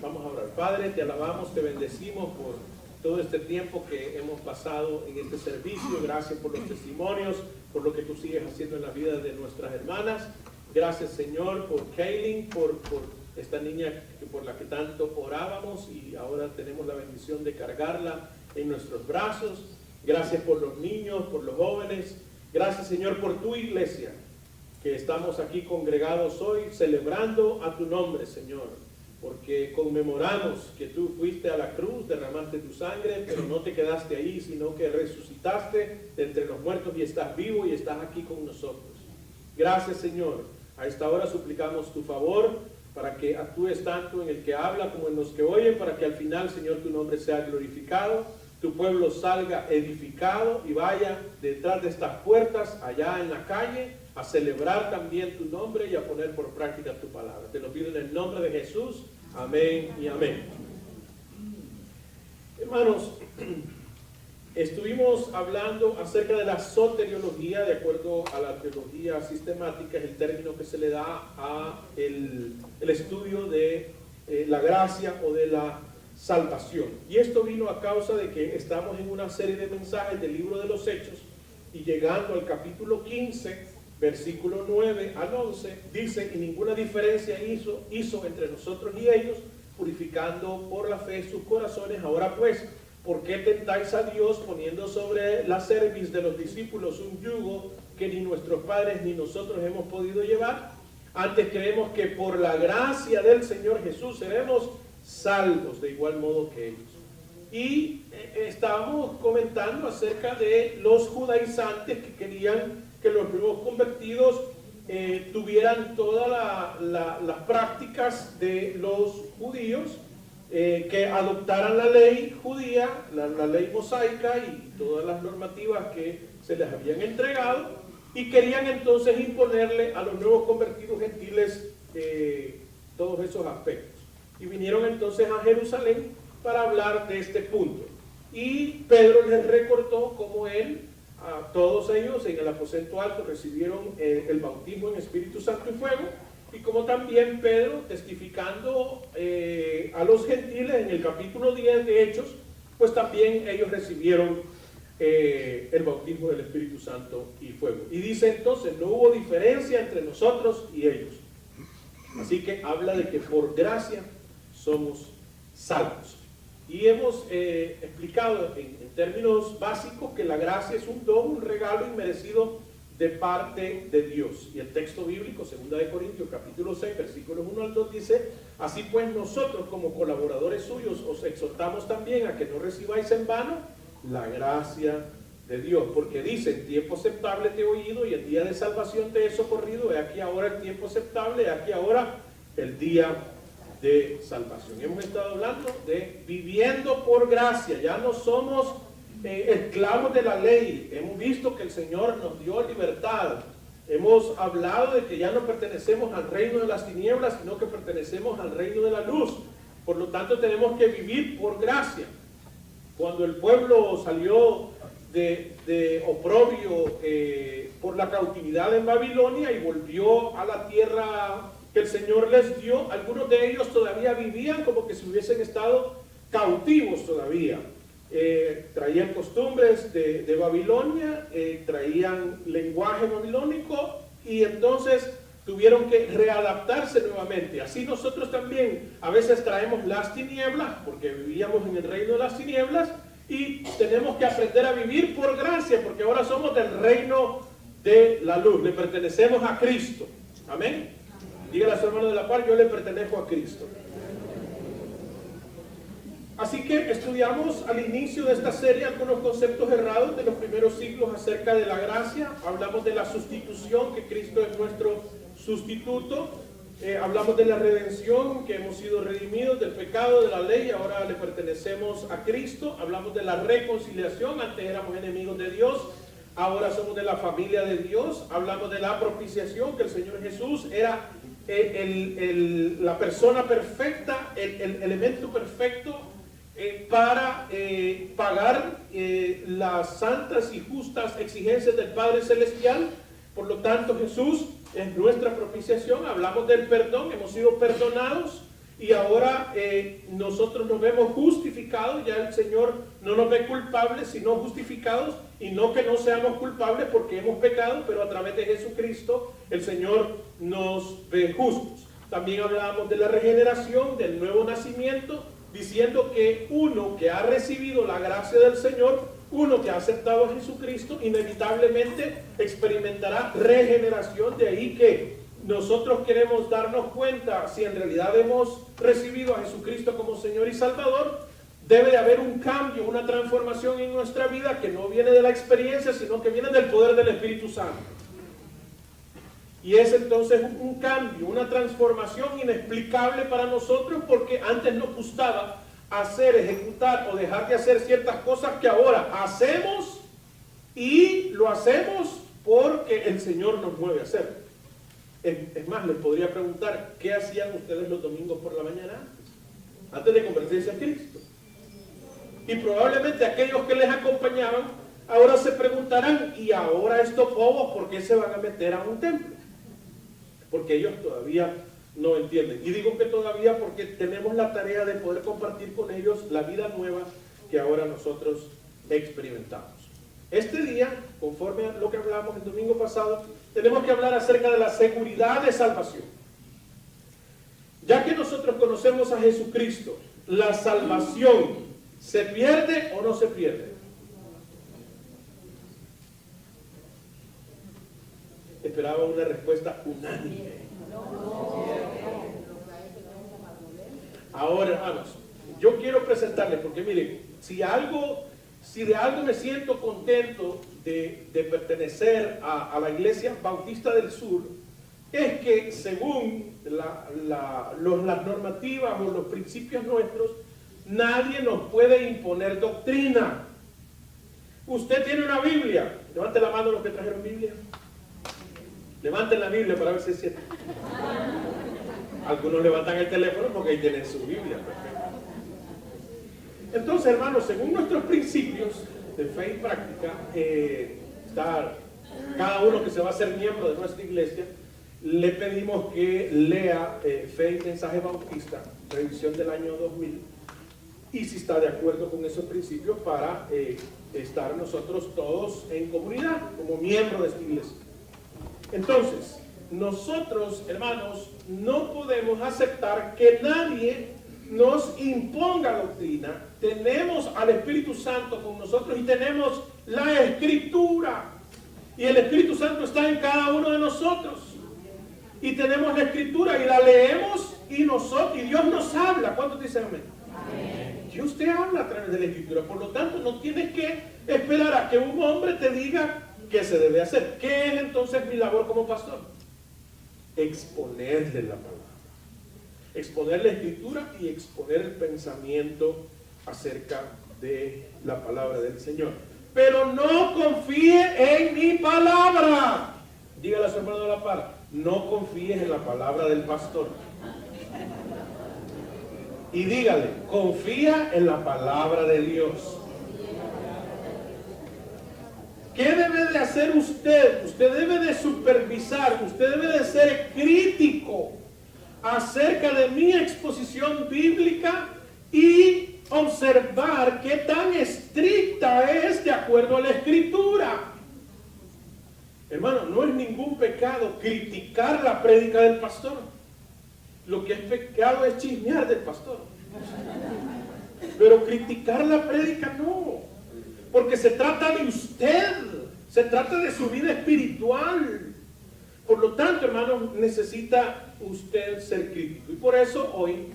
Vamos a orar. Padre, te alabamos, te bendecimos por todo este tiempo que hemos pasado en este servicio. Gracias por los testimonios, por lo que tú sigues haciendo en la vida de nuestras hermanas. Gracias, Señor, por Kaylin, por esta niña por la que tanto orábamos y ahora tenemos la bendición de cargarla en nuestros brazos. Gracias por los niños, por los jóvenes. Gracias, Señor, por tu iglesia, que estamos aquí congregados hoy celebrando a tu nombre, Señor. Porque conmemoramos que tú fuiste a la cruz, derramaste tu sangre, pero no te quedaste ahí, sino que resucitaste de entre los muertos y estás vivo y estás aquí con nosotros. Gracias, Señor. A esta hora suplicamos tu favor para que actúes tanto en el que habla como en los que oyen, para que al final, Señor, tu nombre sea glorificado, tu pueblo salga edificado y vaya detrás de estas puertas, allá en la calle, a celebrar también tu nombre y a poner por práctica tu palabra. Te lo pido en el nombre de Jesús. Amén y amén. Hermanos, estuvimos hablando acerca de la soteriología. De acuerdo a la teología sistemática, es el término que se le da a el estudio de la gracia o de la salvación. Y esto vino a causa de que estamos en una serie de mensajes del libro de los Hechos, y llegando al capítulo 15, versículo 9 al 11, dice: y ninguna diferencia hizo entre nosotros y ellos, purificando por la fe sus corazones. Ahora pues, ¿por qué tentáis a Dios, poniendo sobre la cerviz de los discípulos un yugo que ni nuestros padres ni nosotros hemos podido llevar? Antes creemos que por la gracia del Señor Jesús seremos salvos de igual modo que ellos. Y estábamos comentando acerca de los judaizantes que querían que los nuevos convertidos tuvieran todas las prácticas de los judíos, que adoptaran la ley judía, la ley mosaica y todas las normativas que se les habían entregado, y querían entonces imponerle a los nuevos convertidos gentiles todos esos aspectos. Y vinieron entonces a Jerusalén para hablar de este punto. Y Pedro les recordó cómo a todos ellos en el aposento alto recibieron el bautismo en Espíritu Santo y fuego, y como también Pedro, testificando a los gentiles en el capítulo 10 de Hechos, pues también ellos recibieron el bautismo del Espíritu Santo y fuego. Y dice entonces: no hubo diferencia entre nosotros y ellos. Así que habla de que por gracia somos salvos. Y hemos explicado en términos básicos que la gracia es un don, un regalo inmerecido de parte de Dios. Y el texto bíblico, 2 Corintios capítulo 6, versículos 1 al 2 dice: así pues nosotros como colaboradores suyos os exhortamos también a que no recibáis en vano la gracia de Dios, porque dice: en tiempo aceptable te he oído y en día de salvación te he socorrido. He aquí ahora el tiempo aceptable, he aquí ahora el día de salvación. Hemos estado hablando de viviendo por gracia. Ya no somos esclavos de la ley. Hemos visto que el Señor nos dio libertad. Hemos hablado de que ya no pertenecemos al reino de las tinieblas, sino que pertenecemos al reino de la luz. Por lo tanto, tenemos que vivir por gracia. Cuando el pueblo salió de oprobio por la cautividad en Babilonia y volvió a la tierra que el Señor les dio, algunos de ellos todavía vivían como que si hubiesen estado cautivos todavía. Traían costumbres de Babilonia, traían lenguaje babilónico, y entonces tuvieron que readaptarse nuevamente. Así nosotros también a veces traemos las tinieblas, porque vivíamos en el reino de las tinieblas, y tenemos que aprender a vivir por gracia, porque ahora somos del reino de la luz, le pertenecemos a Cristo. Amén. Dígale a su hermano de la par: yo le pertenezco a Cristo. Así que estudiamos al inicio de esta serie algunos conceptos errados de los primeros siglos acerca de la gracia. Hablamos de la sustitución, que Cristo es nuestro sustituto. Hablamos de la redención, que hemos sido redimidos del pecado, de la ley, ahora le pertenecemos a Cristo. Hablamos de la reconciliación, antes éramos enemigos de Dios, ahora somos de la familia de Dios. Hablamos de la propiciación, que el Señor Jesús era la persona perfecta, el elemento perfecto para pagar las santas y justas exigencias del Padre Celestial. Por lo tanto, Jesús es nuestra propiciación. Hablamos del perdón, hemos sido perdonados y ahora nosotros nos vemos justificados. Ya el Señor no nos ve culpables, sino justificados, y no que no seamos culpables porque hemos pecado, pero a través de Jesucristo el Señor nos ve justos. También hablamos de la regeneración, del nuevo nacimiento, diciendo que uno que ha recibido la gracia del Señor, uno que ha aceptado a Jesucristo, inevitablemente experimentará regeneración. De ahí que nosotros queremos darnos cuenta si en realidad hemos recibido a Jesucristo como Señor y Salvador. Debe de haber un cambio, una transformación en nuestra vida que no viene de la experiencia, sino que viene del poder del Espíritu Santo. Y es entonces un cambio, una transformación inexplicable para nosotros, porque antes nos gustaba hacer, ejecutar o dejar de hacer ciertas cosas que ahora hacemos, y lo hacemos porque el Señor nos mueve a hacer. Es más, les podría preguntar: ¿qué hacían ustedes los domingos por la mañana antes de convertirse a Cristo? Y probablemente aquellos que les acompañaban ahora se preguntarán: ¿y ahora estos bobos por qué se van a meter a un templo? Porque ellos todavía no entienden. Y digo que todavía porque tenemos la tarea de poder compartir con ellos la vida nueva que ahora nosotros experimentamos. Este día, conforme a lo que hablamos el domingo pasado, tenemos que hablar acerca de la seguridad de salvación. Ya que nosotros conocemos a Jesucristo, ¿la salvación se pierde o no se pierde? Esperaba una respuesta unánime. Ahora, hermanos, yo quiero presentarles, porque miren, si de algo me siento contento de pertenecer a la Iglesia Bautista del Sur, es que según las normativas o los principios nuestros, nadie nos puede imponer doctrina. Usted tiene una Biblia. Levante la mano los que trajeron Biblia. Levanten la Biblia para ver si es cierto. Algunos levantan el teléfono porque ahí tienen su Biblia. Perfecto. Entonces, hermanos, según nuestros principios de fe y práctica, cada uno que se va a hacer miembro de nuestra iglesia, le pedimos que lea Fe y Mensaje Bautista, revisión del año 2000, y si está de acuerdo con esos principios para estar nosotros todos en comunidad, como miembros de esta iglesia. Entonces, nosotros, hermanos, no podemos aceptar que nadie nos imponga doctrina. Tenemos al Espíritu Santo con nosotros y tenemos la Escritura. Y el Espíritu Santo está en cada uno de nosotros. Y tenemos la Escritura y la leemos y Dios nos habla. ¿Cuántos dicen amén? Amén. Dios te habla a través de la Escritura. Por lo tanto, no tienes que esperar a que un hombre te diga qué se debe hacer. ¿Qué es entonces mi labor como pastor? Exponerle la palabra. Exponer la Escritura y exponer el pensamiento acerca de la palabra del Señor. Pero no confíe en mi palabra. Dígale a su hermano de la par, no confíes en la palabra del pastor. Y dígale, confía en la palabra de Dios. ¿Qué debe de hacer usted? Usted debe de supervisar, usted debe de ser crítico acerca de mi exposición bíblica y observar qué tan estricta es de acuerdo a la Escritura. Hermano, no es ningún pecado criticar la prédica del pastor. Lo que es pecado es chismear del pastor. Pero criticar la prédica no. Porque se trata de usted. Se trata de su vida espiritual. Por lo tanto, hermano, necesita usted ser crítico. Y por eso hoy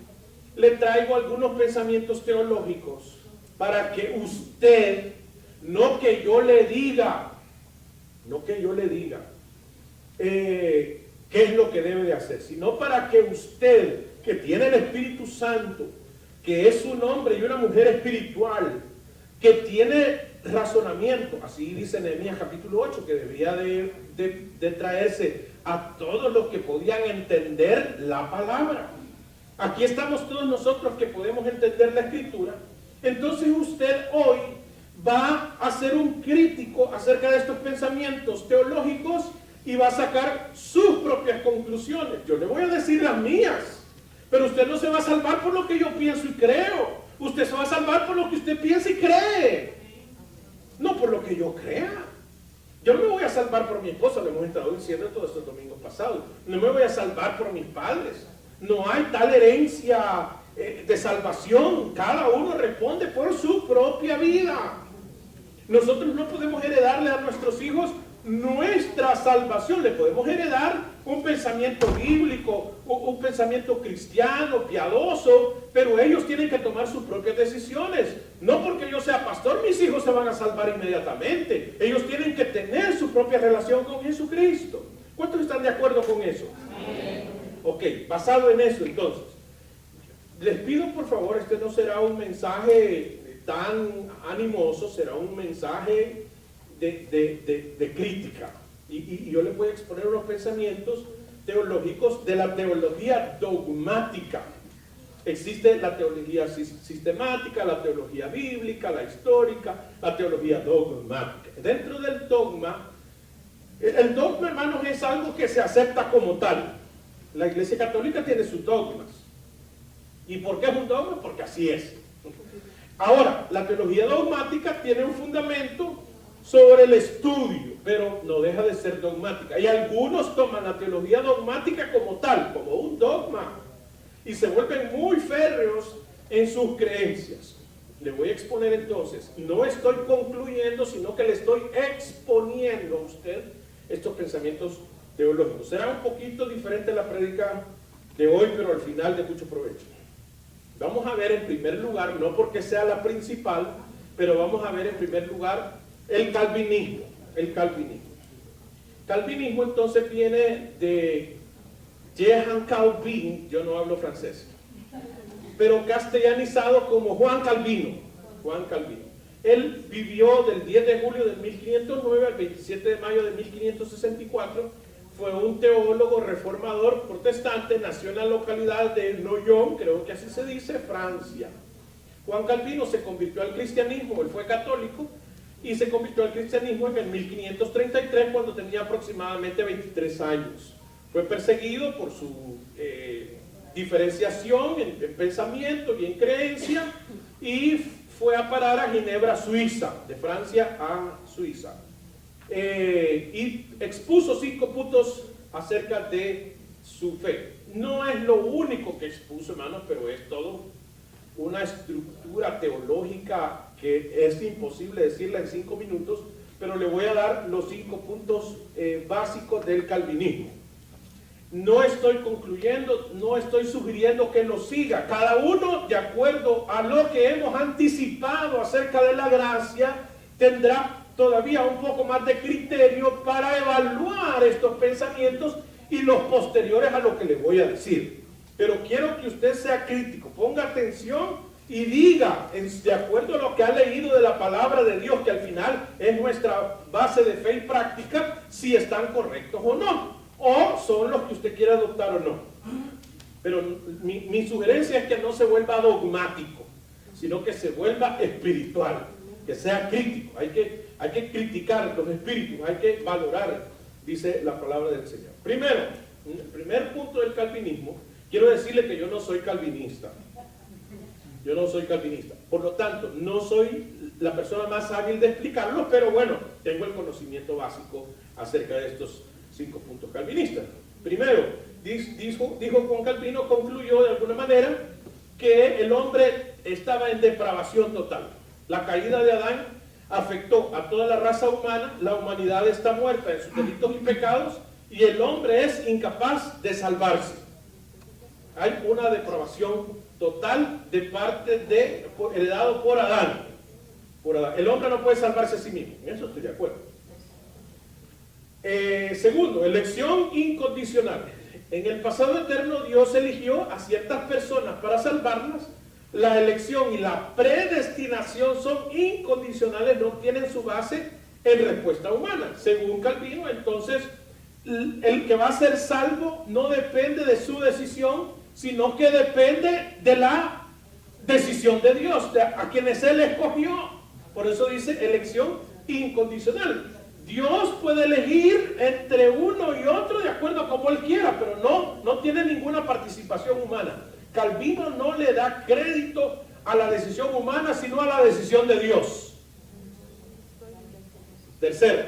le traigo algunos pensamientos teológicos para que usted, no que yo le diga, qué es lo que debe de hacer, sino para que usted, que tiene el Espíritu Santo, que es un hombre y una mujer espiritual, que tiene razonamiento, así dice Nehemías capítulo 8, que debía de traerse a todos los que podían entender la palabra. Aquí estamos todos nosotros que podemos entender la Escritura. Entonces usted hoy va a ser un crítico acerca de estos pensamientos teológicos y va a sacar sus propias conclusiones. Yo le voy a decir las mías, pero usted no se va a salvar por lo que yo pienso y creo. Usted se va a salvar por lo que usted piensa y cree, no por lo que yo crea. Yo no me voy a salvar por mi esposa, lo hemos estado diciendo todos estos domingos pasados. No me voy a salvar por mis padres. No hay tal herencia de salvación. Cada uno responde por su propia vida. Nosotros no podemos heredarle a nuestros hijos nuestra salvación. Le podemos heredar un pensamiento bíblico, un pensamiento cristiano, piadoso, pero ellos tienen que tomar sus propias decisiones. No porque yo sea pastor, mis hijos se van a salvar inmediatamente. Ellos tienen que tener su propia relación con Jesucristo. ¿Cuántos están de acuerdo con eso? Amén. Ok, basado en eso entonces, les pido por favor, este no será un mensaje tan animoso, será un mensaje de crítica. Y yo les voy a exponer unos pensamientos teológicos de la teología dogmática. Existe la teología sistemática, la teología bíblica, la histórica, la teología dogmática. Dentro del dogma, el dogma, hermanos, es algo que se acepta como tal. La Iglesia Católica tiene sus dogmas. ¿Y por qué es un dogma? Porque así es. Ahora, la teología dogmática tiene un fundamento sobre el estudio, pero no deja de ser dogmática. Y algunos toman la teología dogmática como tal, como un dogma, y se vuelven muy férreos en sus creencias. Le voy a exponer entonces, no estoy concluyendo, sino que le estoy exponiendo a usted estos pensamientos teológicos. Será un poquito diferente la prédica de hoy, pero al final de mucho provecho. Vamos a ver en primer lugar, no porque sea la principal, pero vamos a ver en primer lugar el calvinismo. El calvinismo. Calvinismo entonces viene de Jean Calvin, yo no hablo francés, pero castellanizado como Juan Calvino. Juan Calvino. Él vivió del 10 de julio de 1509 al 27 de mayo de 1564. Fue un teólogo reformador protestante, nació en la localidad de Noyon, creo que así se dice, Francia. Juan Calvino se convirtió al cristianismo, él fue católico, y se convirtió al cristianismo en el 1533, cuando tenía aproximadamente 23 años. Fue perseguido por su diferenciación en pensamiento y en creencia, y fue a parar a Ginebra, Suiza, de Francia a Suiza. Y expuso 5 puntos acerca de su fe. No es lo único que expuso, hermanos, pero es todo una estructura teológica que es imposible decirla en 5 minutos, pero le voy a dar los 5 puntos básicos del calvinismo. No estoy concluyendo, no estoy sugiriendo que lo siga. Cada uno, de acuerdo a lo que hemos anticipado acerca de la gracia, tendrá todavía un poco más de criterio para evaluar estos pensamientos y los posteriores a lo que le voy a decir. Pero quiero que usted sea crítico, ponga atención y diga, de acuerdo a lo que ha leído de la palabra de Dios, que al final es nuestra base de fe y práctica, si están correctos o no, o son los que usted quiere adoptar o no. Pero mi sugerencia es que no se vuelva dogmático, sino que se vuelva espiritual, que sea crítico. Hay que criticar los espíritus, hay que valorar, dice la palabra del Señor. Primero, el primer punto del calvinismo, quiero decirle que yo no soy calvinista. Yo no soy calvinista. Por lo tanto, no soy la persona más hábil de explicarlo, pero bueno, tengo el conocimiento básico acerca de estos 5 puntos calvinistas. Primero, dijo Juan Calvino, concluyó de alguna manera que el hombre estaba en depravación total. La caída de Adán afectó a toda la raza humana, la humanidad está muerta en sus delitos y pecados, y el hombre es incapaz de salvarse. Hay una depravación total de parte de, heredado por Adán. El hombre no puede salvarse a sí mismo, en eso estoy de acuerdo. Segundo, elección incondicional. En el pasado eterno Dios eligió a ciertas personas para salvarlas. La elección y la predestinación son incondicionales, no tienen su base en respuesta humana. Según Calvino, entonces, el que va a ser salvo no depende de su decisión, sino que depende de la decisión de Dios, a quienes Él escogió. Por eso dice elección incondicional. Dios puede elegir entre uno y otro de acuerdo a como Él quiera, pero no tiene ninguna participación humana. Calvino no le da crédito a la decisión humana, sino a la decisión de Dios. Tercero,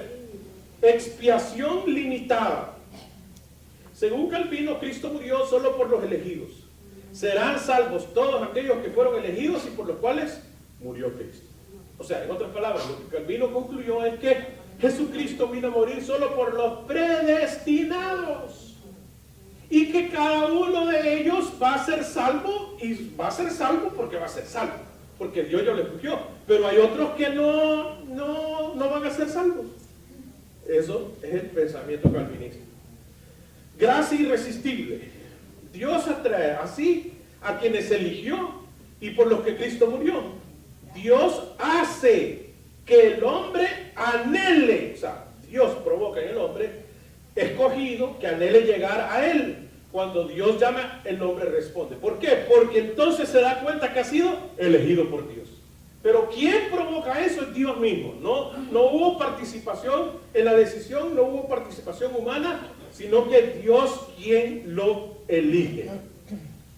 expiación limitada. Según Calvino, Cristo murió solo por los elegidos. Serán salvos todos aquellos que fueron elegidos y por los cuales murió Cristo. O sea, en otras palabras, lo que Calvino concluyó es que Jesucristo vino a morir solo por los predestinados. Y que cada uno de ellos va a ser salvo, y va a ser salvo porque va a ser salvo, porque Dios ya lo escogió. Pero hay otros que no van a ser salvos. Eso es el pensamiento calvinista. Gracia irresistible. Dios atrae así a quienes eligió y por los que Cristo murió. Dios hace que el hombre anhele, o sea, Dios provoca en el hombre escogido que anhele llegar a Él. Cuando Dios llama, el hombre responde. ¿Por qué? Porque entonces se da cuenta que ha sido elegido por Dios. Pero ¿quién provoca eso? Es Dios mismo. No hubo participación en la decisión, no hubo participación humana, sino que Dios quien lo elige.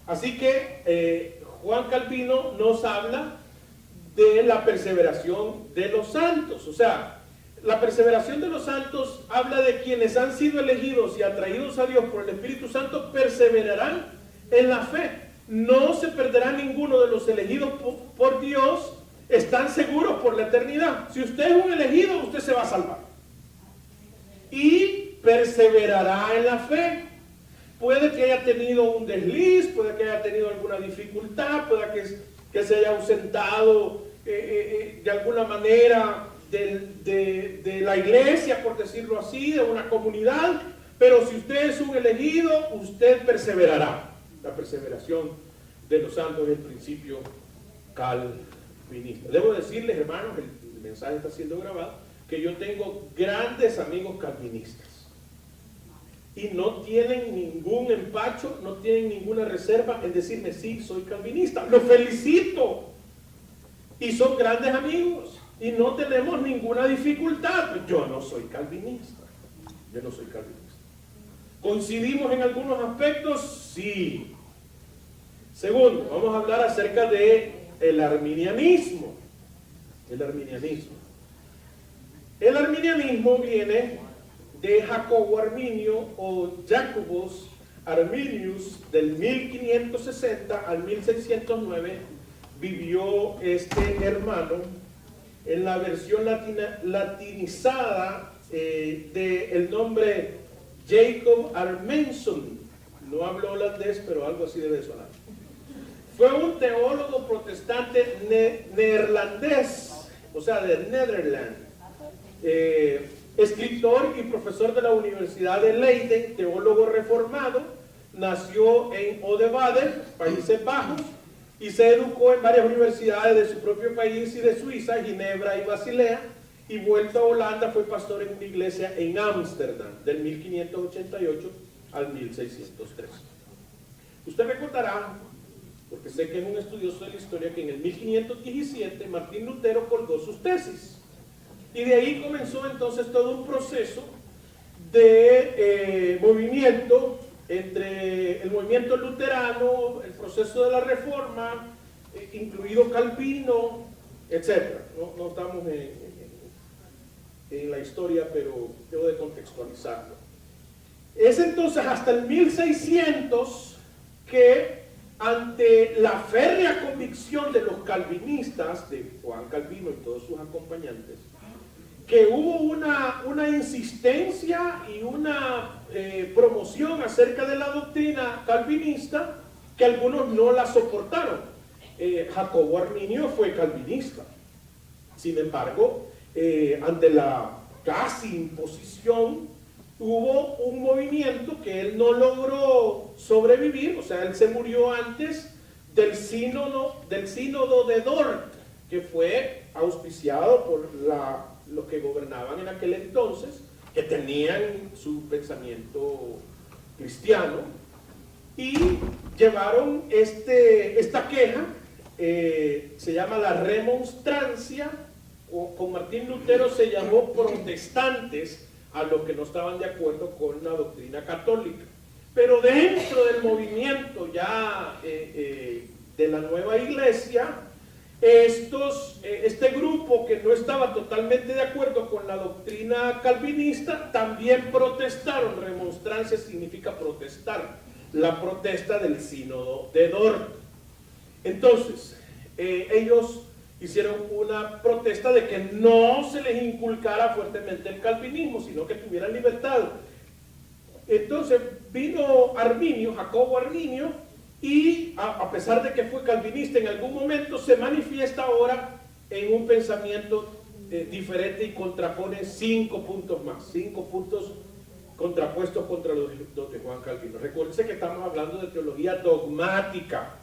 Así que Juan Calvino nos habla de la perseveración de los santos. O sea, la perseveración de los santos habla de quienes han sido elegidos y atraídos a Dios por el Espíritu Santo, perseverarán en la fe. No se perderá ninguno de los elegidos por Dios, están seguros por la eternidad. Si usted es un elegido, usted se va a salvar. Y perseverará en la fe. Puede que haya tenido un desliz, puede que haya tenido alguna dificultad, puede que se haya ausentado de alguna manera de la iglesia, por decirlo así, de una comunidad, pero si usted es un elegido, usted perseverará. La perseveración de los santos es el principio calvinista. Debo decirles, hermanos, el mensaje está siendo grabado, que yo tengo grandes amigos calvinistas y no tienen ningún empacho, no tienen ninguna reserva en decirme sí, soy calvinista. Los felicito y son grandes amigos y no tenemos ninguna dificultad. Yo no soy calvinista, yo no soy calvinista. ¿Coincidimos en algunos aspectos? Sí. Segundo, vamos a hablar acerca de el arminianismo. El arminianismo viene de Jacobo Arminio o Jacobus Arminius, del 1560 al 1609 vivió este hermano. En la versión latinizada del nombre Jacob Armenson, no hablo holandés, pero algo así debe sonar. Fue un teólogo protestante neerlandés, o sea, de Netherlands, escritor y profesor de la Universidad de Leiden, teólogo reformado. Nació en Odevader, Países Bajos, y se educó en varias universidades de su propio país y de Suiza, Ginebra y Basilea, y vuelto a Holanda fue pastor en una iglesia en Ámsterdam, del 1588 al 1603. Usted recordará, porque sé que es un estudioso de la historia, que en el 1517 Martín Lutero colgó sus tesis. Y de ahí comenzó entonces todo un proceso de movimiento entre el movimiento luterano, el proceso de la Reforma, incluido Calvino, etc. No estamos en la historia, pero debo de contextualizarlo. Es entonces hasta el 1600 que, ante la férrea convicción de los calvinistas, de Juan Calvino y todos sus acompañantes, que hubo una insistencia y una promoción acerca de la doctrina calvinista, que algunos no la soportaron. Jacobo Arminio fue calvinista. Sin embargo, ante la casi imposición, hubo un movimiento que él no logró sobrevivir, o sea, él se murió antes del sínodo de Dort, que fue auspiciado por los que gobernaban en aquel entonces, que tenían su pensamiento cristiano, y llevaron esta queja, se llama la remonstrancia, o con Martín Lutero se llamó protestantes a los que no estaban de acuerdo con la doctrina católica. Pero dentro del movimiento ya de la nueva iglesia, este grupo que no estaba totalmente de acuerdo con la doctrina calvinista también protestaron. Remonstrancia significa protestar, la protesta del sínodo de Dort. Entonces, ellos hicieron una protesta de que no se les inculcara fuertemente el calvinismo, sino que tuvieran libertad. Entonces vino Arminio, Jacobo Arminio, y a pesar de que fue calvinista en algún momento, se manifiesta ahora en un pensamiento diferente y contrapone 5 puntos más, 5 puntos contrapuestos contra los de Juan Calvino. Recuérdense que estamos hablando de teología dogmática.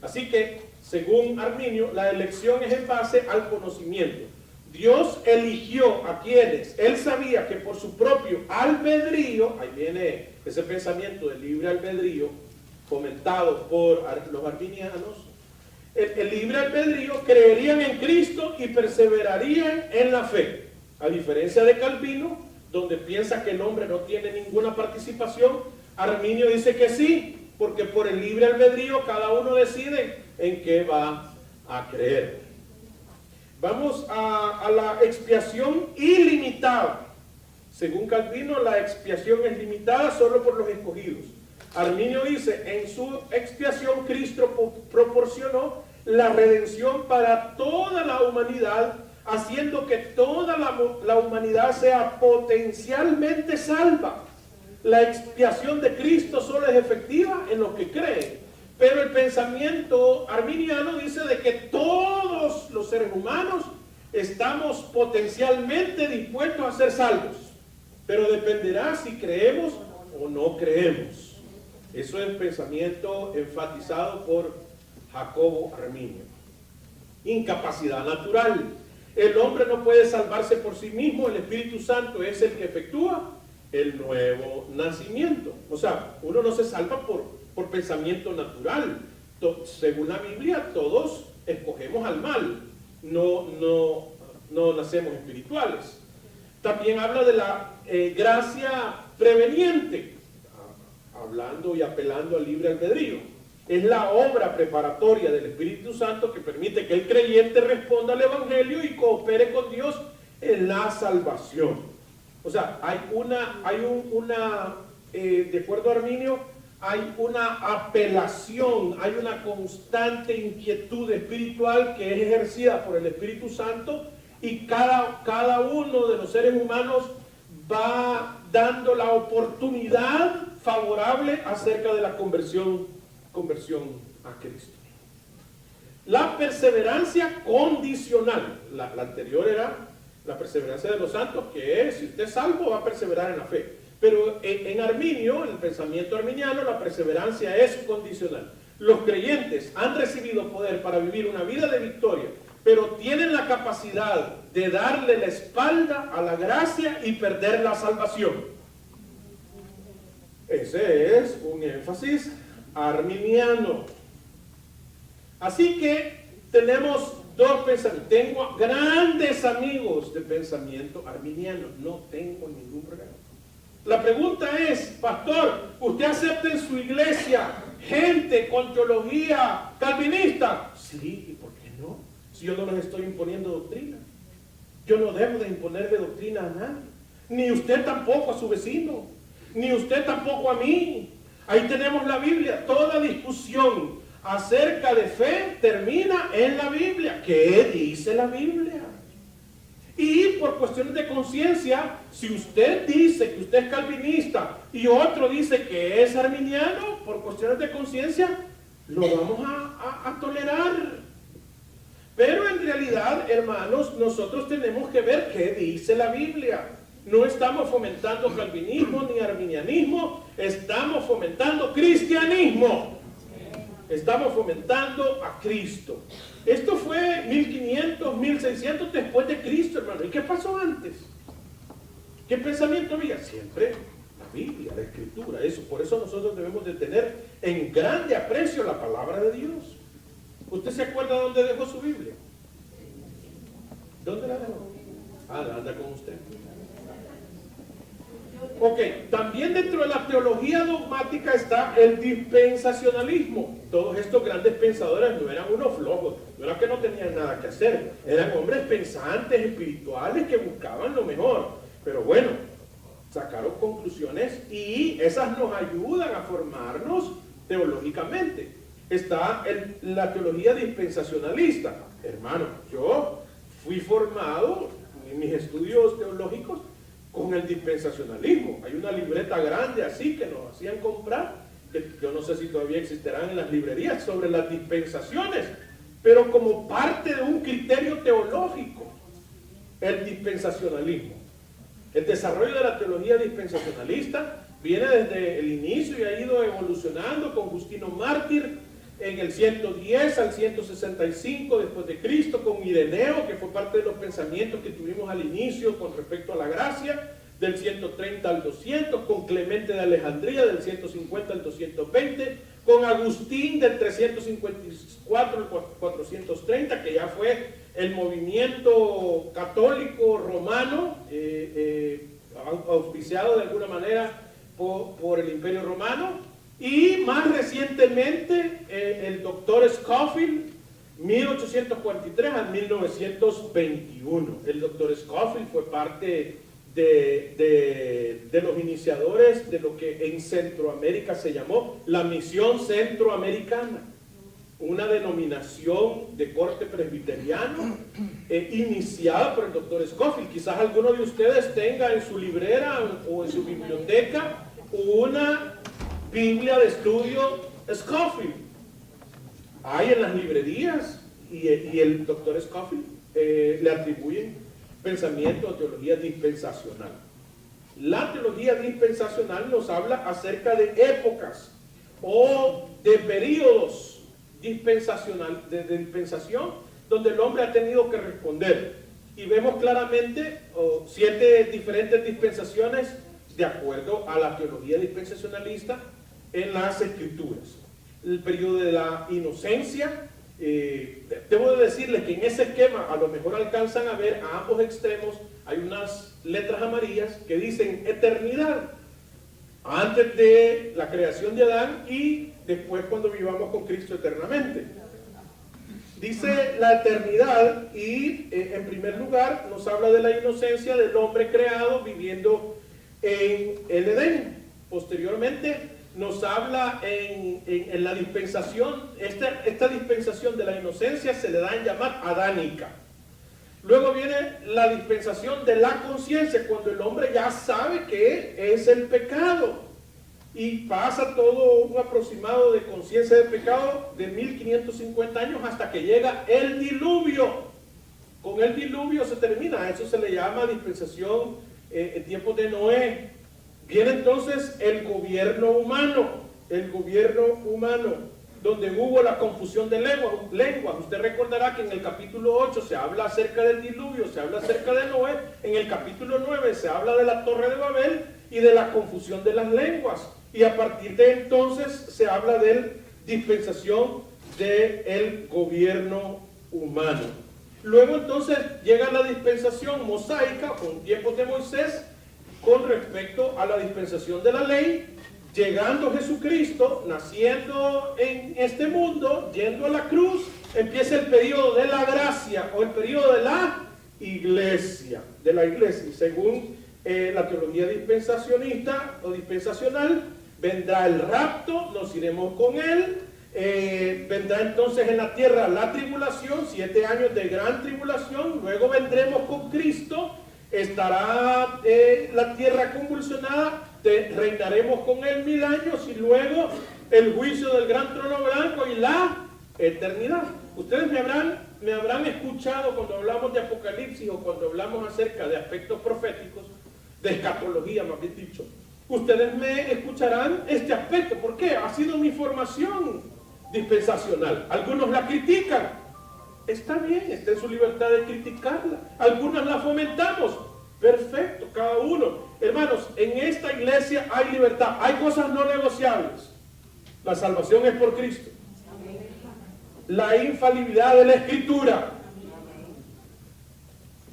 Así que, según Arminio, la elección es en base al conocimiento. Dios eligió a quienes él sabía que por su propio albedrío, ahí viene ese pensamiento del libre albedrío, comentado por los arminianos, el libre albedrío, creerían en Cristo y perseverarían en la fe. A diferencia de Calvino, donde piensa que el hombre no tiene ninguna participación, Arminio dice que sí, porque por el libre albedrío cada uno decide en qué va a creer. Vamos a la expiación ilimitada. Según Calvino, la expiación es limitada solo por los escogidos. Arminio dice, en su expiación Cristo proporcionó la redención para toda la humanidad, haciendo que toda la humanidad sea potencialmente salva. La expiación de Cristo solo es efectiva en los que creen. Pero el pensamiento arminiano dice de que todos los seres humanos estamos potencialmente dispuestos a ser salvos. Pero dependerá si creemos o no creemos. Eso es el pensamiento enfatizado por Jacobo Arminio. Incapacidad natural. El hombre no puede salvarse por sí mismo, el Espíritu Santo es el que efectúa el nuevo nacimiento. O sea, uno no se salva por pensamiento natural. Según la Biblia, todos escogemos al mal, no nacemos espirituales. También habla de la gracia preveniente, hablando y apelando al libre albedrío. Es la obra preparatoria del Espíritu Santo que permite que el creyente responda al Evangelio y coopere con Dios en la salvación. O sea, de acuerdo a Arminio, hay una apelación, hay una constante inquietud espiritual que es ejercida por el Espíritu Santo, y cada uno de los seres humanos va dando la oportunidad favorable acerca de la conversión a Cristo. La perseverancia condicional. La anterior era la perseverancia de los santos, que es, si usted es salvo, va a perseverar en la fe. Pero en Arminio, en el pensamiento arminiano, la perseverancia es condicional. Los creyentes han recibido poder para vivir una vida de victoria, pero tienen la capacidad de darle la espalda a la gracia y perder la salvación. Ese es un énfasis arminiano. Así que tenemos dos pensamientos. Tengo grandes amigos de pensamiento arminiano. No tengo ningún problema. La pregunta es, pastor, ¿usted acepta en su iglesia gente con teología calvinista? Sí, ¿y por qué no? Si yo no les estoy imponiendo doctrina. Yo no debo de imponerle doctrina a nadie. Ni usted tampoco a su vecino. Ni usted tampoco a mí. Ahí tenemos la Biblia. Toda discusión acerca de fe termina en la Biblia. ¿Qué dice la Biblia? Y por cuestiones de conciencia, si usted dice que usted es calvinista y otro dice que es arminiano, por cuestiones de conciencia, lo vamos a tolerar. Pero en realidad, hermanos, nosotros tenemos que ver qué dice la Biblia. No estamos fomentando calvinismo ni arminianismo, estamos fomentando cristianismo. Estamos fomentando a Cristo. Esto fue 1500, 1600 después de Cristo, hermano. ¿Y qué pasó antes? ¿Qué pensamiento había? Siempre la Biblia, la Escritura, eso. Por eso nosotros debemos de tener en grande aprecio la palabra de Dios. ¿Usted se acuerda dónde dejó su Biblia? ¿Dónde la dejó? La anda con usted. Ok, también dentro de la teología dogmática está el dispensacionalismo. Todos estos grandes pensadores no eran unos flojos, no era que no tenían nada que hacer, eran hombres pensantes, espirituales, que buscaban lo mejor. Pero bueno, sacaron conclusiones y esas nos ayudan a formarnos teológicamente. Está la teología dispensacionalista. Hermano, yo fui formado en mis estudios teológicos con el dispensacionalismo. Hay una libreta grande así que nos hacían comprar, que yo no sé si todavía existirán en las librerías, sobre las dispensaciones, pero como parte de un criterio teológico, el dispensacionalismo. El desarrollo de la teología dispensacionalista viene desde el inicio y ha ido evolucionando con Justino Mártir en el 110 al 165 después de Cristo, con Ireneo, que fue parte de los pensamientos que tuvimos al inicio con respecto a la gracia, del 130 al 200, con Clemente de Alejandría, del 150 al 220, con Agustín, del 354 al 430, que ya fue el movimiento católico romano, auspiciado de alguna manera por el Imperio Romano. Y más recientemente el doctor Scofield, 1843 a 1921. El doctor Scofield fue parte de los iniciadores de lo que en Centroamérica se llamó la Misión Centroamericana, una denominación de corte presbiteriano iniciada por el doctor Scofield. Quizás alguno de ustedes tenga en su librera o en su biblioteca una Biblia de estudio Scofield. Hay en las librerías y el doctor Scofield le atribuyen pensamiento o teología dispensacional. La teología dispensacional nos habla acerca de épocas o de periodos dispensacional, de dispensación, donde el hombre ha tenido que responder. Y vemos claramente 7 diferentes dispensaciones de acuerdo a la teología dispensacionalista en las Escrituras. El periodo de la inocencia, debo de decirles que en ese esquema a lo mejor alcanzan a ver a ambos extremos, hay unas letras amarillas que dicen eternidad, antes de la creación de Adán y después cuando vivamos con Cristo eternamente. Dice la eternidad y en primer lugar nos habla de la inocencia del hombre creado viviendo en el Edén. Posteriormente nos habla en la dispensación, esta dispensación de la inocencia se le da en llamar adánica. Luego viene la dispensación de la conciencia, cuando el hombre ya sabe que es el pecado y pasa todo un aproximado de conciencia del pecado de 1550 años hasta que llega el diluvio. Con el diluvio se termina, a eso se le llama dispensación en tiempos de Noé. Viene entonces el gobierno humano, donde hubo la confusión de lenguas. Usted recordará que en el capítulo 8 se habla acerca del diluvio, se habla acerca de Noé, en el capítulo 9 se habla de la Torre de Babel y de la confusión de las lenguas. Y a partir de entonces se habla de la dispensación del gobierno humano. Luego entonces llega la dispensación mosaica, con tiempos de Moisés, con respecto a la dispensación de la ley, llegando Jesucristo, naciendo en este mundo, yendo a la cruz, empieza el periodo de la gracia o el periodo de la iglesia. Y según la teología dispensacionista o dispensacional, vendrá el rapto, nos iremos con él, vendrá entonces en la tierra la tribulación, 7 años de gran tribulación, luego vendremos con Cristo, estará la tierra convulsionada, reinaremos con él 1000 años y luego el juicio del gran trono blanco y la eternidad. Ustedes me habrán escuchado cuando hablamos de Apocalipsis o cuando hablamos acerca de aspectos proféticos, de escatología más bien dicho. Ustedes me escucharán este aspecto. ¿Por qué? Ha sido mi formación dispensacional. Algunos la critican. Está bien, está en su libertad de criticarla. Algunas la fomentamos. Perfecto, cada uno. Hermanos, en esta iglesia hay libertad. Hay cosas no negociables. La salvación es por Cristo. La infalibilidad de la Escritura.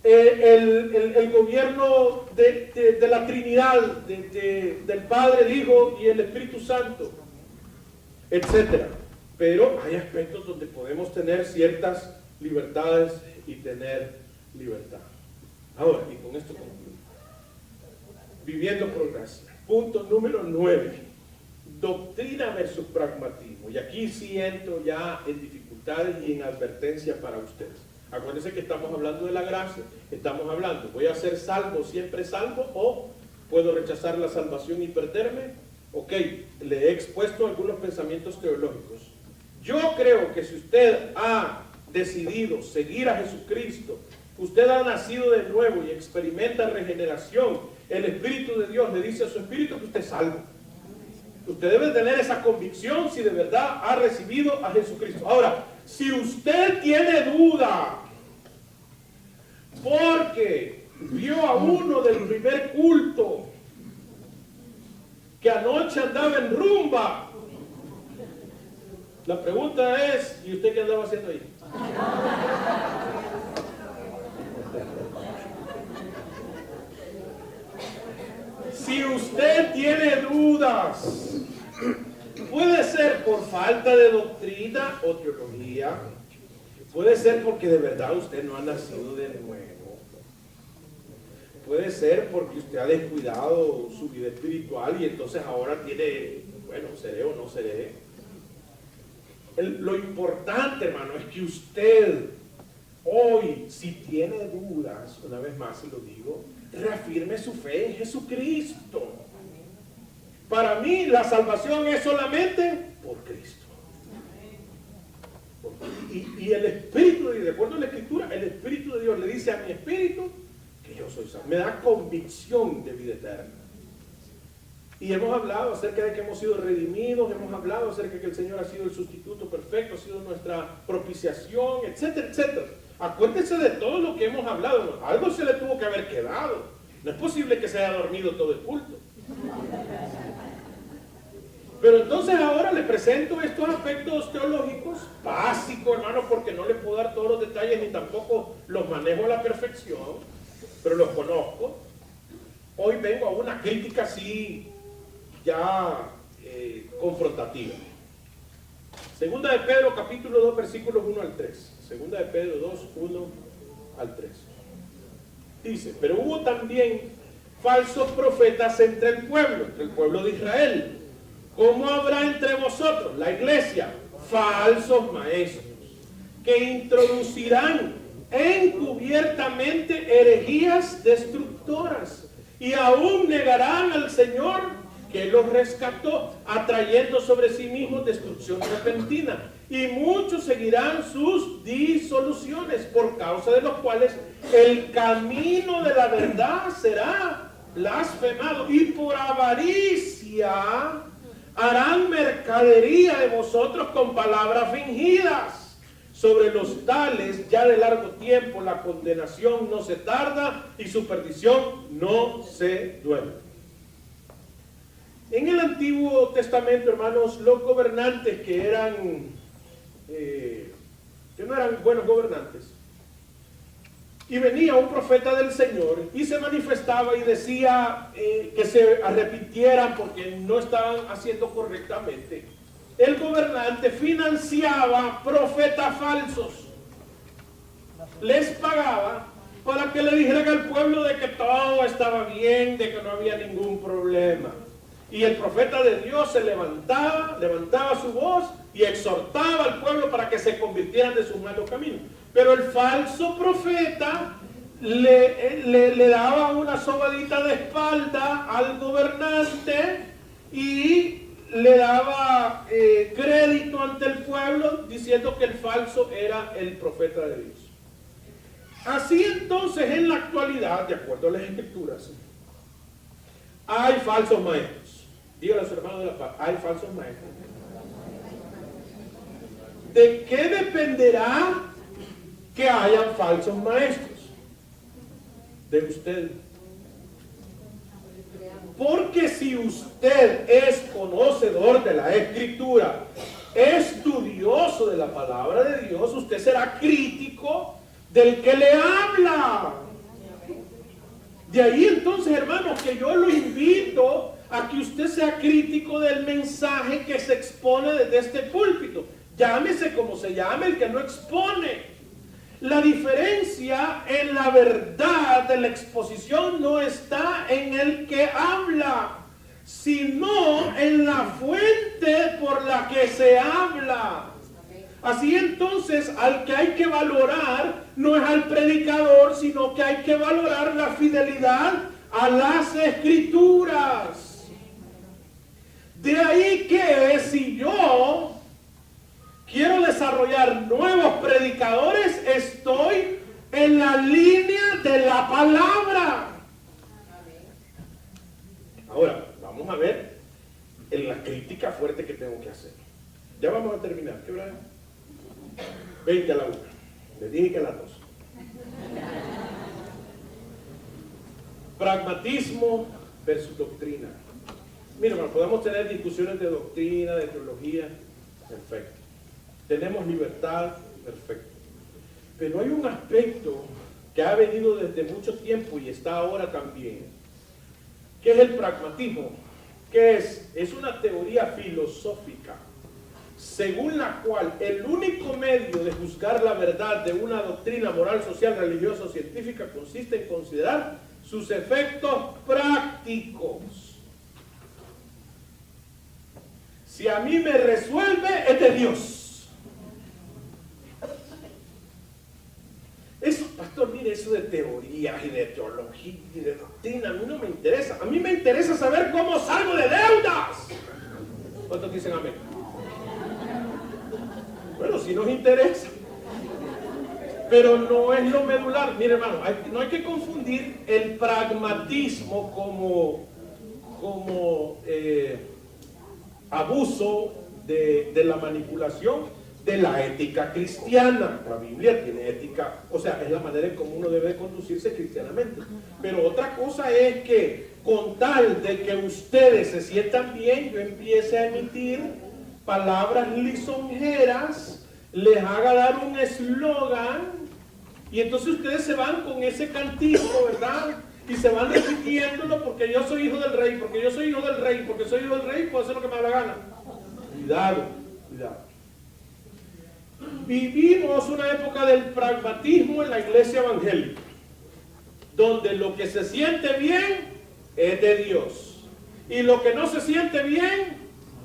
El gobierno de la Trinidad, del Padre, el Hijo y el Espíritu Santo, etc. Pero hay aspectos donde podemos tener ciertas libertades y tener libertad. Ahora, y con esto concluyo. Viviendo por gracia. Punto número 9. Doctrina versus pragmatismo. Y aquí sí entro ya en dificultades y en advertencia para ustedes. Acuérdense que estamos hablando de la gracia. Estamos hablando, ¿voy a ser salvo, siempre salvo? ¿O puedo rechazar la salvación y perderme? Ok, le he expuesto algunos pensamientos teológicos. Yo creo que si usted ha decidido seguir a Jesucristo, usted ha nacido de nuevo y experimenta regeneración, el Espíritu de Dios le dice a su espíritu que usted es salvo. Usted debe tener esa convicción si de verdad ha recibido a Jesucristo. Ahora, si usted tiene duda porque vio a uno del primer culto que anoche andaba en rumba, la pregunta es, ¿y usted qué andaba haciendo ahí? dudas. Puede ser por falta de doctrina o teología. Puede ser porque de verdad usted no ha nacido de nuevo. Puede ser porque usted ha descuidado su vida espiritual y entonces ahora tiene, bueno, seré o no seré. Lo importante, hermano, es que usted hoy, si tiene dudas, una vez más se lo digo, reafirme su fe en Jesucristo. Para mí la salvación es solamente por Cristo. Y el Espíritu, de acuerdo a la Escritura, el Espíritu de Dios le dice a mi espíritu que yo soy salvo. Me da convicción de vida eterna. Y hemos hablado acerca de que hemos sido redimidos, hemos hablado acerca de que el Señor ha sido el sustituto perfecto, ha sido nuestra propiciación, etcétera, etcétera. Acuérdense de todo lo que hemos hablado. Algo se le tuvo que haber quedado. No es posible que se haya dormido todo el culto. Pero entonces ahora le presento estos aspectos teológicos básicos, hermano, porque no les puedo dar todos los detalles ni tampoco los manejo a la perfección, pero los conozco. Hoy vengo a una crítica así ya confrontativa. Segunda de Pedro, capítulo 2, versículos 1 al 3. Segunda de Pedro 2, 1 al 3. Dice, pero hubo también falsos profetas entre el pueblo de Israel. ¿Cómo habrá entre vosotros, la iglesia, falsos maestros que introducirán encubiertamente herejías destructoras y aún negarán al Señor que los rescató, atrayendo sobre sí mismos destrucción repentina? Y muchos seguirán sus disoluciones, por causa de los cuales el camino de la verdad será blasfemado, y por avaricia harán mercadería de vosotros con palabras fingidas. Sobre los tales ya de largo tiempo la condenación no se tarda y su perdición no se duerme. En el Antiguo Testamento, hermanos, los gobernantes que no eran buenos gobernantes, y venía un profeta del Señor y se manifestaba y decía que se arrepintieran porque no estaban haciendo correctamente. El gobernante financiaba profetas falsos, les pagaba para que le dijeran al pueblo de que todo estaba bien, de que no había ningún problema. Y el profeta de Dios se levantaba su voz y exhortaba al pueblo para que se convirtieran de sus malos caminos. Pero el falso profeta le daba una sobadita de espalda al gobernante y le daba crédito ante el pueblo diciendo que el falso era el profeta de Dios. Así entonces en la actualidad, de acuerdo a las Escrituras, hay falsos maestros. Dígale a su hermano de la paz, hay falsos maestros. ¿De qué dependerá que hayan falsos maestros? De usted. Porque si usted es conocedor de la Escritura, estudioso de la palabra de Dios, usted será crítico del que le habla. De ahí entonces, hermanos, que yo lo invito a que usted sea crítico del mensaje que se expone desde este púlpito. Llámese como se llame el que no expone. La diferencia en la verdad de la exposición no está en el que habla, sino en la fuente por la que se habla. Así entonces, al que hay que valorar no es al predicador, sino que hay que valorar la fidelidad a las Escrituras. De ahí que si yo quiero desarrollar nuevos predicadores, estoy en la línea de la palabra. Ahora, vamos a ver en la crítica fuerte que tengo que hacer. Ya vamos a terminar. ¿Qué hora es? 20 a la 1. Les dije que a las 2. Pragmatismo versus doctrina. Mira, hermano, podemos tener discusiones de doctrina, de teología. Perfecto. Tenemos libertad, perfecto. Pero hay un aspecto que ha venido desde mucho tiempo y está ahora también, que es el pragmatismo, ¿Qué es? Es una teoría filosófica según la cual el único medio de juzgar la verdad de una doctrina moral, social, religiosa o científica consiste en considerar sus efectos prácticos. Si a mí me resuelve, es de Dios. Eso, pastor, mire, eso de teorías y de teología y de doctrina, a mí no me interesa. A mí me interesa saber cómo salgo de deudas. ¿Cuántos dicen amén? Bueno, si nos interesa. Pero no es lo medular. Mire, hermano, no hay que confundir el pragmatismo como abuso de la manipulación de la ética cristiana. La Biblia tiene ética, o sea, es la manera en cómo uno debe de conducirse cristianamente. Pero otra cosa es que con tal de que ustedes se sientan bien, yo empiece a emitir palabras lisonjeras, les haga dar un eslogan, y entonces ustedes se van con ese cantico, ¿verdad? Y se van repitiéndolo, porque yo soy hijo del rey, porque yo soy hijo del rey, porque soy hijo del rey, puedo hacer lo que me da la gana. Cuidado, cuidado. Vivimos una época del pragmatismo en la iglesia evangélica, donde lo que se siente bien es de Dios, y lo que no se siente bien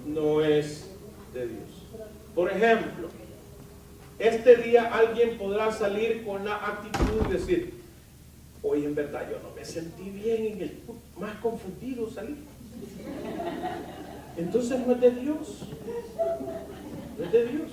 no es de Dios. Por ejemplo, este día alguien podrá salir con la actitud de decir: hoy en verdad yo no me sentí bien en el culto, más confundido salí. Entonces no es de Dios, no es de Dios.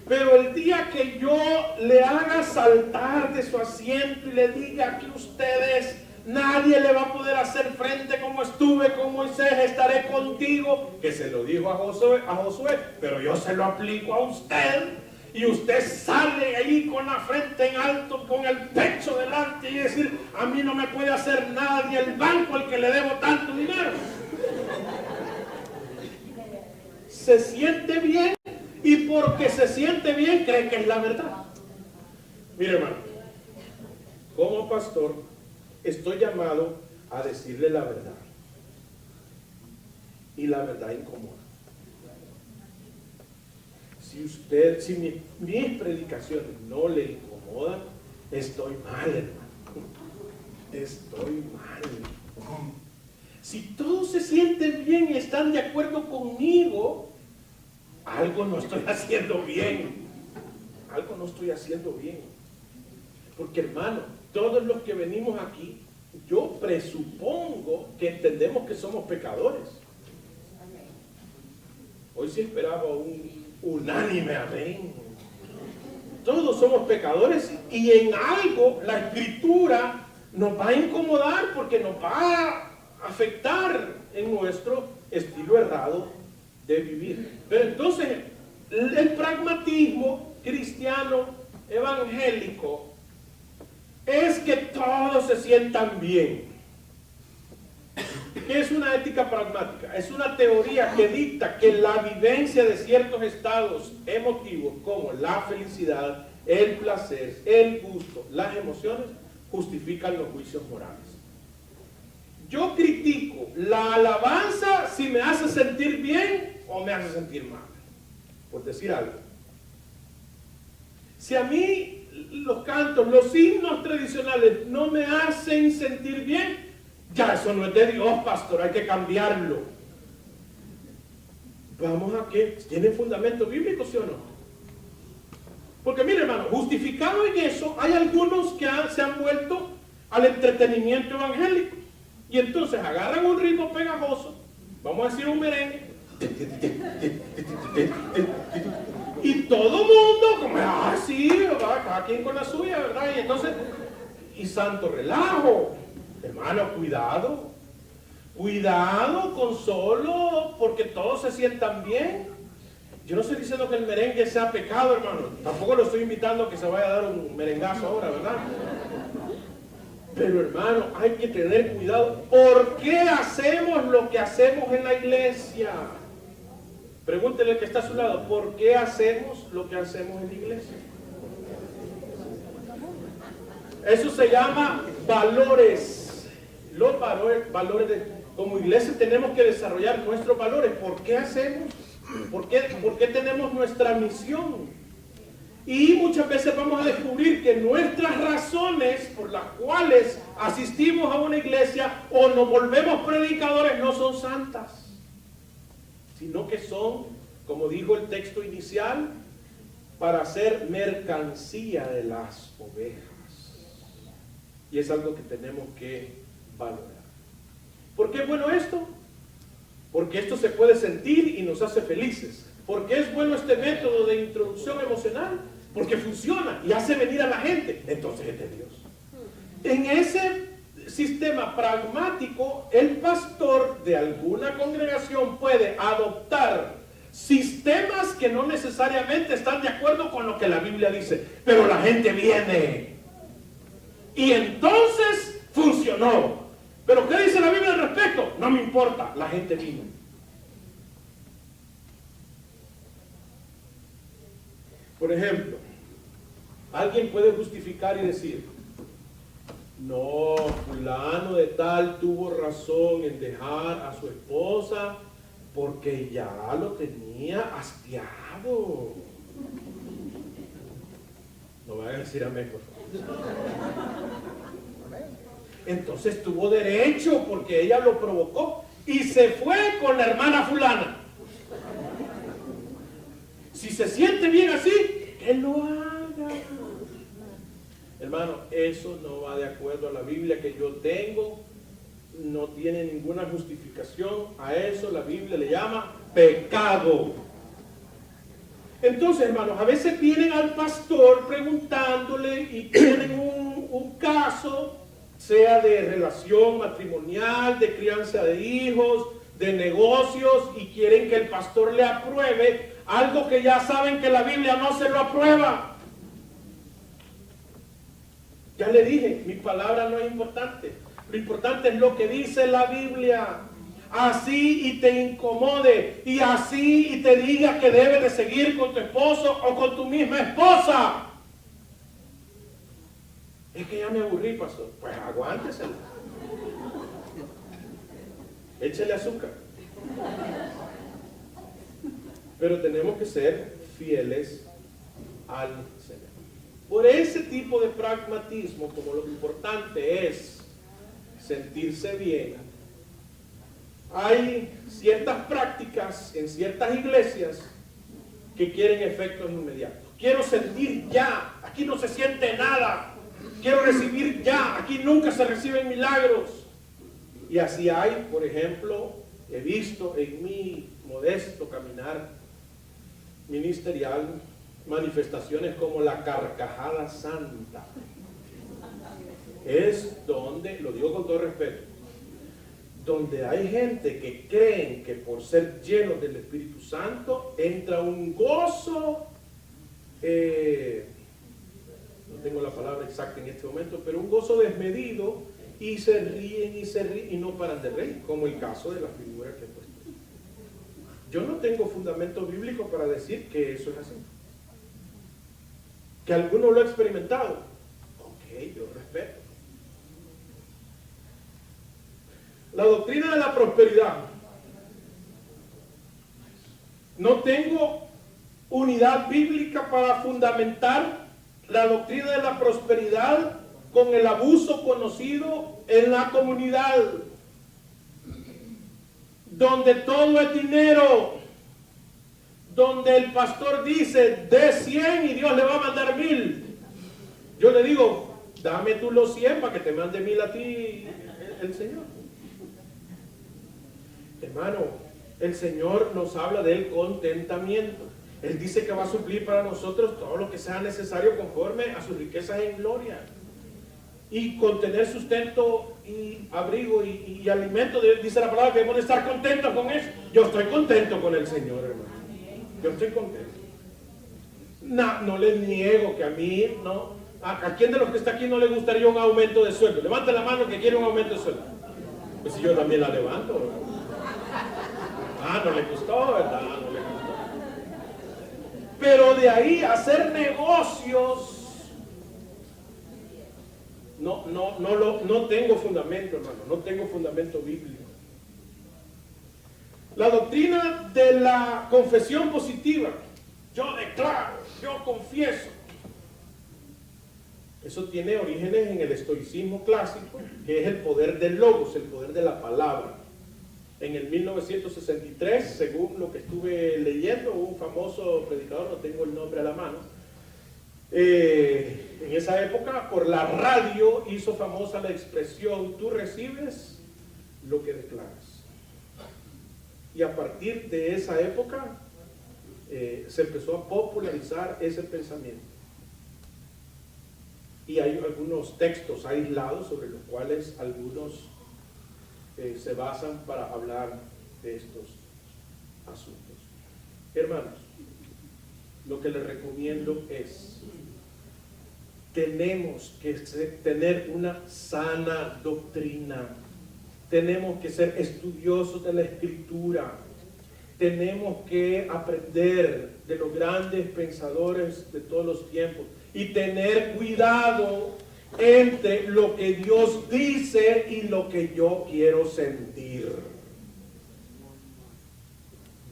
Pero el día que yo le haga saltar de su asiento y le diga que ustedes, nadie le va a poder hacer frente como estuve con Moisés, estaré contigo, que se lo dijo a Josué, pero yo se lo aplico a usted, y usted sale ahí con la frente en alto, con el pecho delante, y decir: a mí no me puede hacer nada ni el banco al que le debo tanto dinero. Se siente bien, y porque se siente bien cree que es la verdad. Mire, hermano, como pastor estoy llamado a decirle la verdad, y la verdad incomoda. Si mis predicaciones no le incomodan, estoy mal, hermano. Estoy mal. Si todos se sienten bien y están de acuerdo conmigo, algo no estoy haciendo bien. Algo no estoy haciendo bien. Porque, hermano, todos los que venimos aquí, yo presupongo que entendemos que somos pecadores. Hoy sí esperaba un unánime amén. Todos somos pecadores, y en algo la Escritura nos va a incomodar, porque nos va a afectar en nuestro estilo errado de vivir. Pero entonces el pragmatismo cristiano evangélico es que todos se sientan bien. ¿Qué es una ética pragmática? Es una teoría que dicta que la vivencia de ciertos estados emotivos como la felicidad, el placer, el gusto, las emociones justifican los juicios morales. Yo critico la alabanza si me hace sentir bien o me hace sentir mal, por decir algo. Si a mí los cantos, los himnos tradicionales no me hacen sentir bien, ya eso no es de Dios, pastor, hay que cambiarlo. Vamos a que tiene fundamento bíblico, ¿sí o no? Porque mire, hermano, justificado en eso, hay algunos que se han vuelto al entretenimiento evangélico, y entonces agarran un ritmo pegajoso, vamos a decir un merengue, y todo mundo como, sí, cada quien con la suya, ¿verdad? Y entonces, y santo relajo. Hermano, cuidado con solo porque todos se sientan bien. Yo no estoy diciendo que el merengue sea pecado, hermano. Tampoco lo estoy invitando a que se vaya a dar un merengazo ahora, ¿verdad? Pero, hermano, hay que tener cuidado. ¿Por qué hacemos lo que hacemos en la iglesia? Pregúntele al que está a su lado, ¿por qué hacemos lo que hacemos en la iglesia? Eso se llama valores. Los valores como iglesia tenemos que desarrollar nuestros valores. ¿Por qué hacemos? ¿Por qué tenemos nuestra misión? Y muchas veces vamos a descubrir que nuestras razones por las cuales asistimos a una iglesia o nos volvemos predicadores no son santas, sino que son, como dijo el texto inicial, para ser mercancía de las ovejas. Y es algo que tenemos que valorar. ¿Por qué es bueno esto? Porque esto se puede sentir y nos hace felices. ¿Por qué es bueno este método de introducción emocional? Porque funciona y hace venir a la gente. Entonces es de Dios. En ese sistema pragmático, el pastor de alguna congregación puede adoptar sistemas que no necesariamente están de acuerdo con lo que la Biblia dice, pero la gente viene. Y entonces funcionó. ¿Pero qué dice la Biblia al respecto? No me importa, la gente vino. Por ejemplo, alguien puede justificar y decir, no, fulano de tal tuvo razón en dejar a su esposa porque ya lo tenía hastiado. No vayan a decir amén, por favor. Entonces tuvo derecho porque ella lo provocó y se fue con la hermana fulana. Si se siente bien así, que lo haga. Hermano, eso no va de acuerdo a la Biblia que yo tengo. No tiene ninguna justificación. A eso la Biblia le llama pecado. Entonces, hermanos, a veces vienen al pastor preguntándole y tienen un caso, sea de relación matrimonial, de crianza de hijos, de negocios, y quieren que el pastor le apruebe algo que ya saben que la Biblia no se lo aprueba. Ya le dije, mi palabra no es importante. Lo importante es lo que dice la Biblia. Así y te incomode, y así y te diga que debes de seguir con tu esposo o con tu misma esposa. Es que ya me aburrí, pastor. Pues aguántesela. Échele azúcar. Pero tenemos que ser fieles al Señor. Por ese tipo de pragmatismo, como lo importante es sentirse bien, hay ciertas prácticas en ciertas iglesias que quieren efectos inmediatos. Quiero sentir ya, aquí no se siente nada. Quiero recibir ya, aquí nunca se reciben milagros. Y así hay, por ejemplo, he visto en mi modesto caminar ministerial manifestaciones como la carcajada santa. Es donde, lo digo con todo respeto, donde hay gente que creen que por ser llenos del Espíritu Santo entra un gozo, no tengo la palabra exacta en este momento, pero un gozo desmedido, y se ríen y no paran de reír, como el caso de la figura que he puesto. Yo no tengo fundamento bíblico para decir que eso es así. Que alguno lo ha experimentado. Ok, yo respeto. La doctrina de la prosperidad. No tengo unidad bíblica para fundamentar la doctrina de la prosperidad con el abuso conocido en la comunidad, donde todo es dinero, donde el pastor dice, dé 100 y Dios le va a mandar 1000. Yo le digo, dame tú los 100 para que te mande 1000 a ti el Señor. Hermano, el Señor nos habla del contentamiento. Él dice que va a suplir para nosotros todo lo que sea necesario conforme a sus riquezas en gloria. Y con tener sustento y abrigo y alimento, dice la palabra que debemos de estar contentos con eso. Yo estoy contento con el Señor, hermano. Yo estoy contento. No les niego que a mí, no. ¿A quién de los que está aquí no le gustaría un aumento de sueldo? Levante la mano que quiere un aumento de sueldo. Pues si yo también la levanto, ¿verdad? No le gustó, ¿verdad? No le gustó. Pero de ahí hacer negocios, no tengo fundamento, hermano, no tengo fundamento bíblico. La doctrina de la confesión positiva. Yo declaro, yo confieso. Eso tiene orígenes en el estoicismo clásico, que es el poder del logos, el poder de la palabra. En el 1963, según lo que estuve leyendo, un famoso predicador, no tengo el nombre a la mano, en esa época por la radio hizo famosa la expresión: tú recibes lo que declaras. Y a partir de esa época se empezó a popularizar ese pensamiento. Y hay algunos textos aislados sobre los cuales algunos se basan para hablar de estos asuntos. Hermanos, lo que les recomiendo es: tenemos que tener una sana doctrina, tenemos que ser estudiosos de la Escritura, tenemos que aprender de los grandes pensadores de todos los tiempos y tener cuidado entre lo que Dios dice y lo que yo quiero sentir.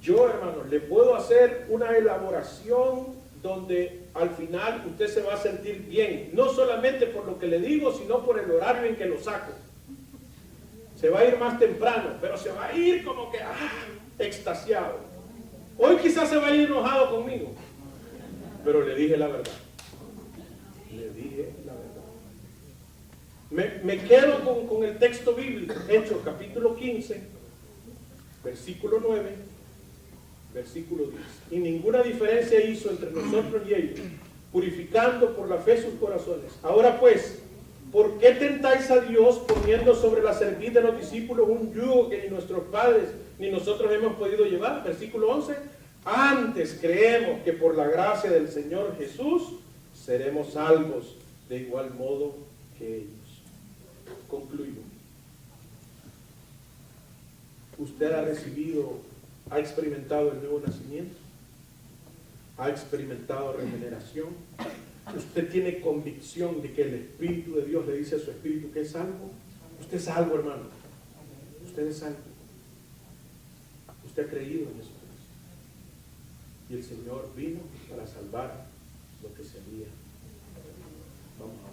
Yo, hermanos, le puedo hacer una elaboración donde al final usted se va a sentir bien, no solamente por lo que le digo, sino por el horario en que lo saco. Se va a ir más temprano, pero se va a ir como que extasiado. Hoy quizás se va a ir enojado conmigo, pero le dije la verdad. Le dije la verdad. Me quedo con el texto bíblico, Hechos capítulo 15, versículo 9, versículo 10. Y ninguna diferencia hizo entre nosotros y ellos, purificando por la fe sus corazones. Ahora pues, ¿por qué tentáis a Dios poniendo sobre la cerviz de los discípulos un yugo que ni nuestros padres ni nosotros hemos podido llevar? Versículo 11. Antes creemos que por la gracia del Señor Jesús seremos salvos de igual modo que ellos. Concluyo. ¿Usted ha recibido, ha experimentado el nuevo nacimiento? ¿Ha experimentado regeneración? ¿Usted tiene convicción de que el Espíritu de Dios le dice a su espíritu que es salvo? Usted es salvo, hermano. Usted es salvo. Usted ha creído en eso. Y el Señor vino para salvar lo que se había. Vamos a ver.